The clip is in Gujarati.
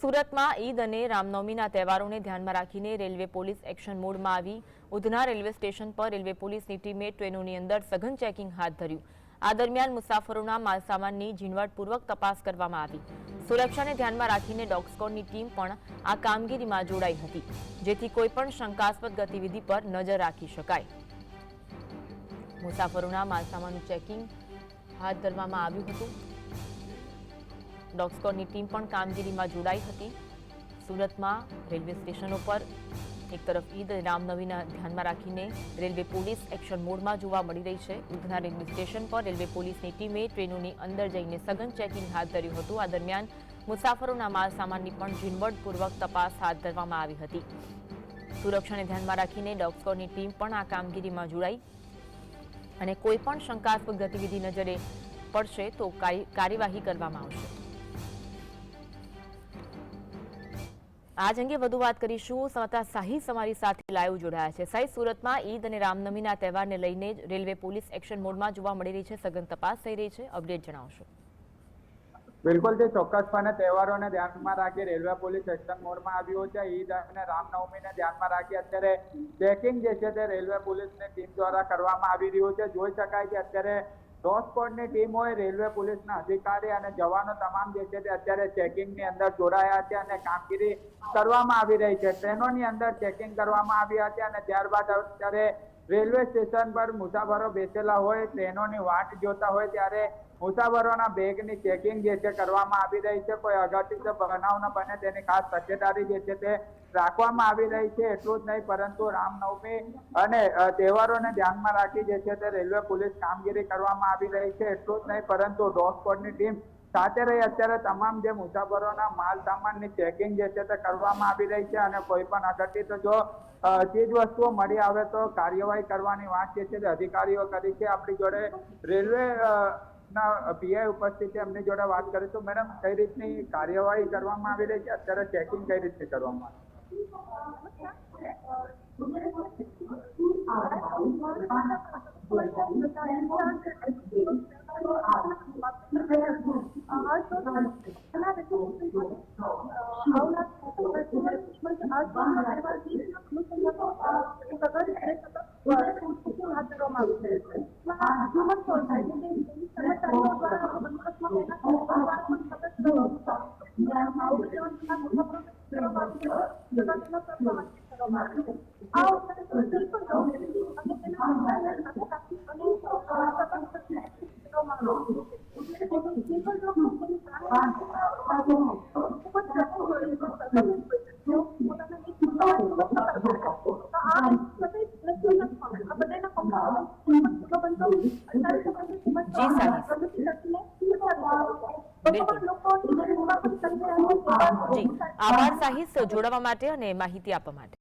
સુરતમાં ઈદ અને રામનવમીના તહેવારોને ધ્યાનમાં રાખીને રેલવે પોલીસ એક્શન મોડમાં આવી ઉધના રેલવે સ્ટેશન પર રેલવે પોલીસની ટીમે ટ્રેનોની અંદર સઘન ચેકિંગ હાથ ધર્યું। આ દરમિયાન મુસાફરોના માલસામાનની ઝીણવટપૂર્વક તપાસ કરવામાં આવી। સુરક્ષાને ધ્યાનમાં રાખીને ડોગ સ્ક્વોડની ટીમ પણ આ કામગીરીમાં જોડાઈ હતી, જેથી કોઈપણ શંકાસ્પદ ગતિવિધિ પર નજર રાખી શકાય। મુસાફરોના માલસામાનનું ચેકિંગ હાથ ધરવામાં આવ્યું હતું। डॉग स्क्वॉडની ટીમ પણ કામગીરીમાં જોડાઈ હતી। સુરતમાં રેલવે સ્ટેશનો પર એક તરફ ઈદ અને રામનવમીના ધ્યાનમાં રાખીને રેલવે પોલીસ એક્શન મોડમાં જોવા મળી રહી છે। ઉધના રેલવે સ્ટેશન પર રેલવે પોલીસની ટીમે ટ્રેનોની અંદર જઈને સઘન ચેકિંગ હાથ ધર્યું હતું। આ દરમિયાન મુસાફરોના માલસામાનની પણ ઝીણવટપૂર્વક તપાસ હાથ ધરવામાં આવી હતી। સુરક્ષાને ધ્યાનમાં રાખીને ડોગ સ્ક્વોડની ટીમ પણ આ કામગીરીમાં જોડાઈ અને કોઈપણ શંકાસ્પદ ગતિવિધિ નજરે પડશે તો કાર્યવાહી કરવામાં આવશે। आज अंगे વધુ વાત કરીશું। સમાચાર સાહિસ અમારી સાથે લાઈવ જોડાયા છે। સાહિસ, સુરતમાં ઈદ અને રામનવમીના તહેવારને લઈને રેલવે પોલીસ એક્શન મોડમાં જોવા મળી રહી છે, સઘન તપાસ થઈ રહી છે, અપડેટ જણાવશો। બિલકુલ થી ચોક્કસપણે તહેવારોને ધ્યાનમાં રાખી રેલવે પોલીસ એક્શન મોડમાં આવ્યું છે। ઈદ અને રામનવમીને ધ્યાનમાં રાખી અત્યારે ચેકિંગ જે છે તે રેલવે પોલીસની ટીમ દ્વારા કરવામાં આવી રહ્યું છે। જોઈ શકાય કે અત્યારે ડોગ સ્ક્વોડની ટીમ હોય, રેલવે પોલીસના અધિકારી અને જવાનો તમામ જે છે તે અત્યારે ચેકિંગની અંદર જોડાયા છે અને કામગીરી કરવામાં આવી રહી છે। ટ્રેનોની અંદર ચેકિંગ કરવામાં આવ્યા છે અને ત્યારબાદ અત્યારે રેલવે સ્ટેશન પર મુસાફરો બેસેલા હોય, ટ્રેનોની વાટ જોતા હોય ત્યારે મુસાફરોના બેગની ચેકિંગ જે છે કરવામાં આવી રહી છે। કોઈ અઘટિત બનાવ ન બને તેની ખાસ તકેદારી જે છે તે રાખવામાં આવી રહી છે। એટલું જ નહીં પરંતુ રામનવમી અને તહેવારોને ધ્યાનમાં રાખી જે છે તે રેલવે પોલીસ કામગીરી કરવામાં આવી રહી છે। એટલું જ નહીં પરંતુ ડોગ સ્ક્વોડની ટીમ સાથે રહી અત્યારે તમામ જે મુસાફરોના માલ સામાનની ચેકિંગ જે છે તે કરવામાં આવી રહી છે અને કોઈ પણ અઘટિત જો ચીજ વસ્તુઓ મળી આવે તો કાર્યવાહી કરવાની વાત જે છે તે અધિકારીઓ કરી છે। આપણી જોડે રેલવે ના પીઆઈ ઉપસ્થિત છે, એમની જોડે વાત કરીશું। મેડમ, કઈ રીતની કાર્યવાહી કરવામાં આવી રહી છે, અત્યારે ચેકિંગ કઈ રીતે કરવામાં જી સાહિસ, બિલકુલ જી, આભાર સાહિસ જોડાવા માટે અને માહિતી આપવા માટે।